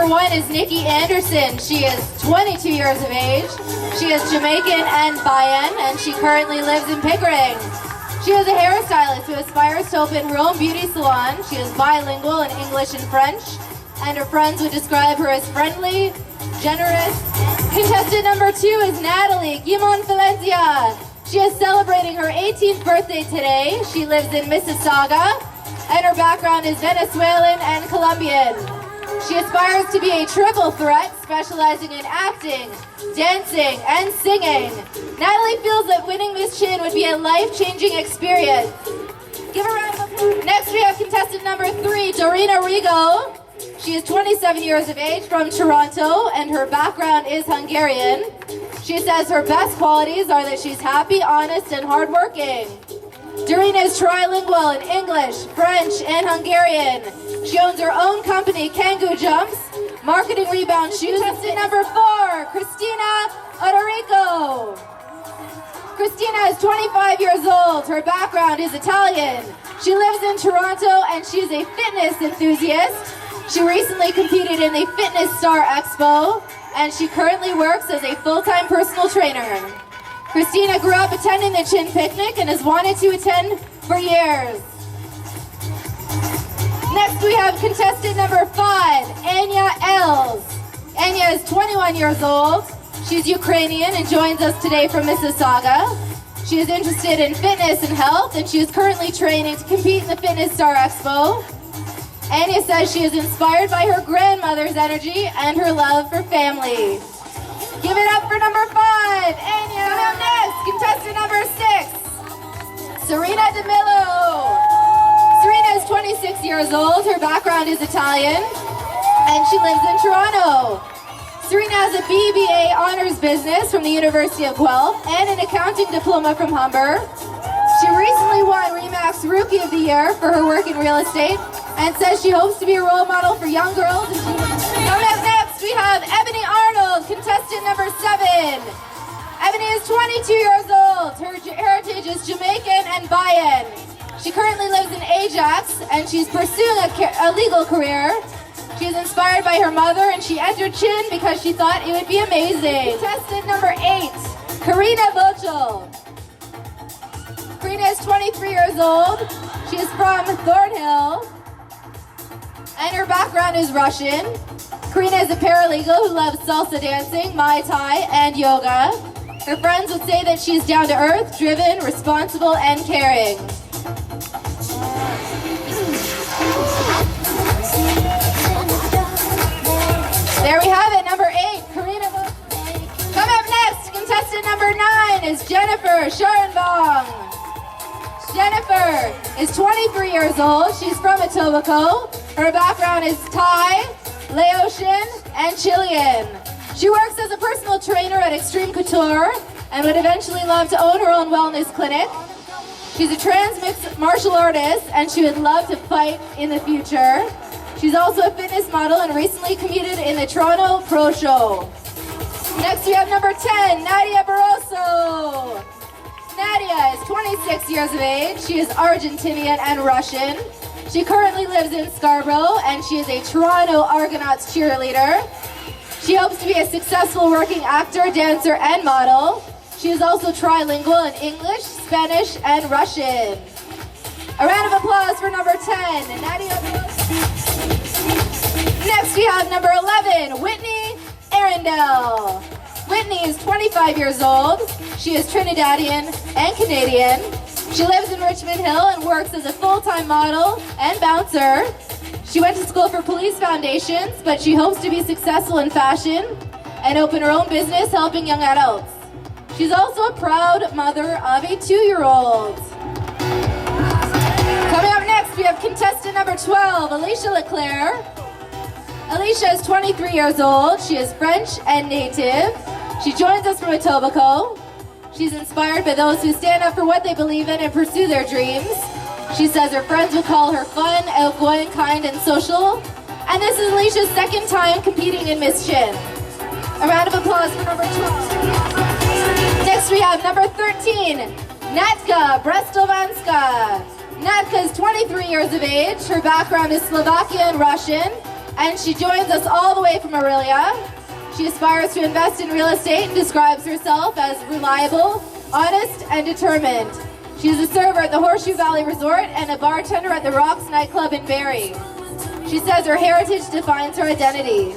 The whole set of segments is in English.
Number 1 is Nikki Anderson. She is 22 years of age. She is Jamaican and Bayan, and she currently lives in Pickering. She is a hairstylist who aspires to open her own beauty salon. She is bilingual in English and French, and her friends would describe her as friendly, generous. Contestant number 2 is Natalie Guimon Valencia. She is celebrating her 18th birthday today. She lives in Mississauga, and her background is Venezuelan and Colombian. She aspires to be a triple threat, specializing in acting, dancing, and singing. Natalie feels that winning Miss Chin would be a life-changing experience. Give her a round of applause. Next, we have contestant number 3, Dorina Rigo. She is 27 years of age from Toronto, and her background is Hungarian. She says her best qualities are that she's happy, honest, and hardworking. Dorina is trilingual in English, French, and Hungarian. She owns her own company, Kangoo Jumps, marketing rebound shoes. Contestant number 4, Christina Odorico. Christina is 25 years old. Her background is Italian. She lives in Toronto, and she is a fitness enthusiast. She recently competed in the Fitness Star Expo, and she currently works as a full-time personal trainer. Christina grew up attending the Chin Picnic and has wanted to attend for years. Next, we have contestant number 5, Anya Els. Anya is 21 years old. She's Ukrainian and joins us today from Mississauga. She is interested in fitness and health, and she is currently training to compete in the Fitness Star Expo. Anya says she is inspired by her grandmother's energy and her love for family. Give it up for number 5, Anya. Coming up next, contestant number 6, Serena Demillo. Serena is 26 years old. Her background is Italian, and she lives in Toronto. Serena has a BBA honors business from the University of Guelph and an accounting diploma from Humber. She recently won Remax Rookie of the Year for her work in real estate and says she hopes to be a role model for young girls. Coming up next, we have Ebony Arnold, contestant number 7. Ebony is 22 years old. Her heritage is Jamaican and Bayan. She currently lives in Ajax, and she's pursuing a legal career. She is inspired by her mother, and she entered Chin because she thought it would be amazing. Contestant number 8, Karina Vochel. Karina is 23 years old. She is from Thornhill, and her background is Russian. Karina is a paralegal who loves salsa dancing, Muay Thai, and yoga. Her friends would say that she's down to earth, driven, responsible, and caring. There we have it, number 8, Karina. Coming up next, contestant number 9 is Jennifer Sharonbong. Jennifer is 23 years old. She's from Etobicoke. Her background is Thai, Laotian, and Chilean. She works as a personal trainer at Extreme Couture and would eventually love to own her own wellness clinic. She's a trans mixed martial artist, and she would love to fight in the future. She's also a fitness model and recently competed in the Toronto Pro Show. Next, we have number 10, Nadia Barroso. Nadia is 26 years of age. She is Argentinian and Russian. She currently lives in Scarborough, and she is a Toronto Argonauts cheerleader. She hopes to be a successful working actor, dancer, and model. She is also trilingual in English, Spanish, and Russian. A round of applause for number 10, Nadia Barroso. Next, we have number 11, Whitney Arundel. Whitney is 25 years old. She is Trinidadian and Canadian. She lives in Richmond Hill and works as a full-time model and bouncer. She went to school for police foundations, but she hopes to be successful in fashion and open her own business helping young adults. She's also a proud mother of a 2-year-old. Coming up next, we have contestant number 12, Alicia Leclerc. Alicia is 23 years old. She is French and native. She joins us from Etobicoke. She's inspired by those who stand up for what they believe in and pursue their dreams. She says her friends would call her fun, outgoing, kind, and social. And this is Alicia's second time competing in Miss Chin. A round of applause for number 12. Next we have number 13, Natka Brestovanska. Natka is 23 years of age. Her background is Slovakian and Russian. and she joins us all the way from Aurelia. She aspires to invest in real estate and describes herself as reliable, honest, and determined. She is a server at the Horseshoe Valley Resort and a bartender at the Rocks nightclub in Barrie. She says her heritage defines her identity.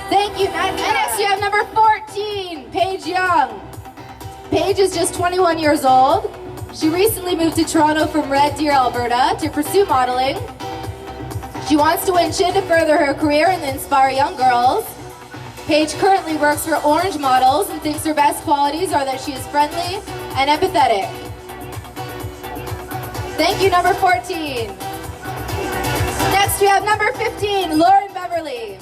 Thank you, Nadia. And next we have number 14, Paige Young. Paige is just 21 years old. She recently moved to Toronto from Red Deer, Alberta to pursue modeling. She wants to win Chin to further her career and inspire young girls. Paige currently works for Orange Models and thinks her best qualities are that she is friendly and empathetic. Thank you, number 14. Next we have number 15, Lauren Beverly.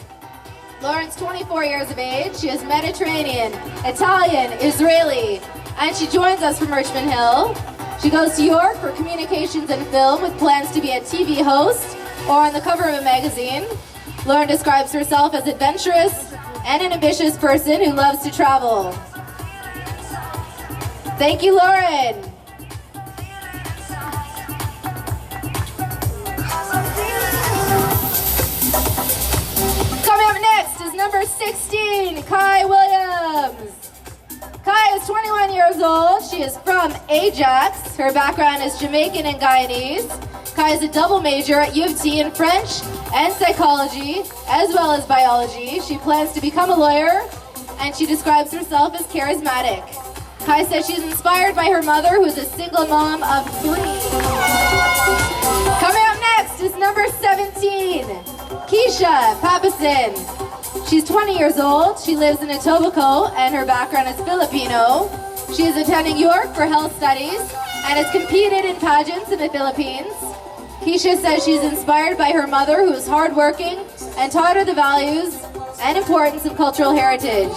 Lauren's 24 years of age. She is Mediterranean, Italian, Israeli, and she joins us from Richmond Hill. She goes to York for communications and film with plans to be a TV host or on the cover of a magazine. Lauren describes herself as adventurous and an ambitious person who loves to travel. Thank you, Lauren. Coming up next is number 16, Kai Williams. Kai is 21 years old. She is from Ajax. Her background is Jamaican and Guyanese. Kai is a double major at U of T in French and psychology, as well as biology. She plans to become a lawyer, and she describes herself as charismatic. Kai says she's inspired by her mother, who is a single mom of 3. Coming up next is number 17, Keisha Papison. She's 20 years old. She lives in Etobicoke, and her background is Filipino. She is attending York for health studies and has competed in pageants in the Philippines. Keisha says she's inspired by her mother, who is hardworking and taught her the values and importance of cultural heritage.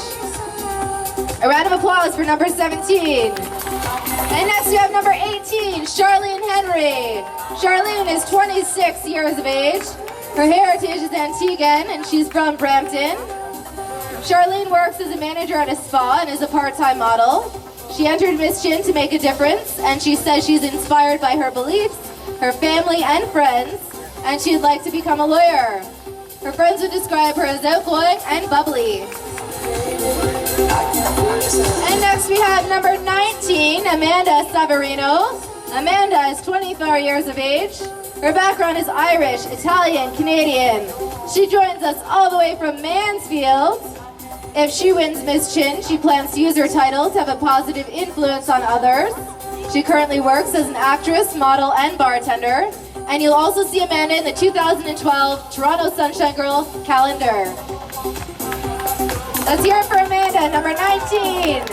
A round of applause for number 17. And next we have number 18, Charlene Henry. Charlene is 26 years of age. Her heritage is Antiguan, and she's from Brampton. Charlene works as a manager at a spa and is a part-time model. She entered Miss Chin to make a difference, and she says she's inspired by her beliefs, her family and friends, and she'd like to become a lawyer. Her friends would describe her as outgoing and bubbly. And next we have number 19, Amanda Savarino. Amanda is 24 years of age. Her background is Irish, Italian, Canadian. She joins us all the way from Mansfield. If she wins Miss Chin, she plans to use her title to have a positive influence on others. She currently works as an actress, model, and bartender. And you'll also see Amanda in the 2012 Toronto Sunshine Girl calendar. Let's hear it for Amanda, number 19.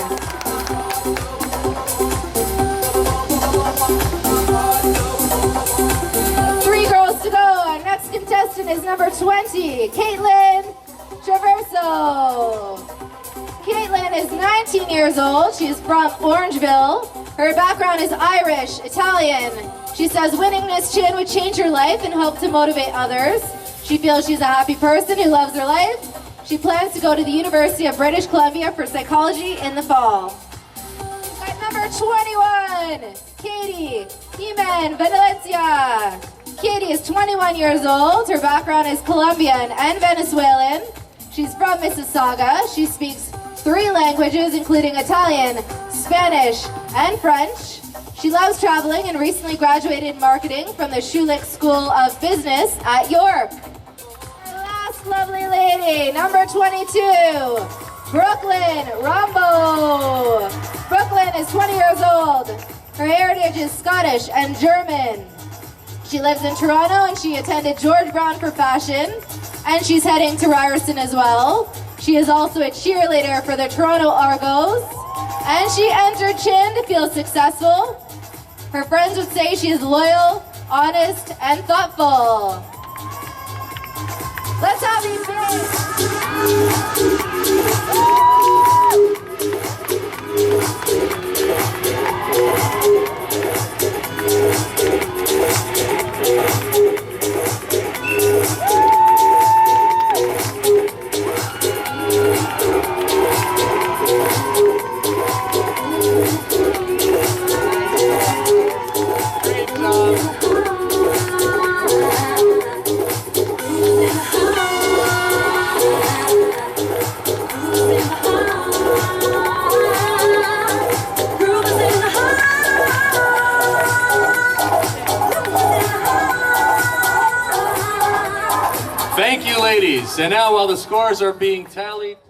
Three girls to go. Our next contestant is number 20, Caitlin Traverso. Caitlin is 19 years old. She is from Orangeville. Her background is Irish, Italian. She says winning Miss Chin would change her life and help to motivate others. She feels she's a happy person who loves her life. She plans to go to the University of British Columbia for psychology in the fall. At number 21, Katie Jimen Valencia. Katie is 21 years old. Her background is Colombian and Venezuelan. She's from Mississauga. She speaks 3 languages, including Italian, Spanish, and French. She loves traveling and recently graduated in marketing from the Schulich School of Business at York. Our last lovely lady, number 22, Brooklyn Rambo. Brooklyn is 20 years old. Her heritage is Scottish and German. She lives in Toronto and she attended George Brown for fashion, and she's heading to Ryerson as well. She is also a cheerleader for the Toronto Argos, and she entered Chin to feel successful. Her friends would say she is loyal, honest, and thoughtful. Let's have these Thank you, ladies. And now, while the scores are being tallied, please.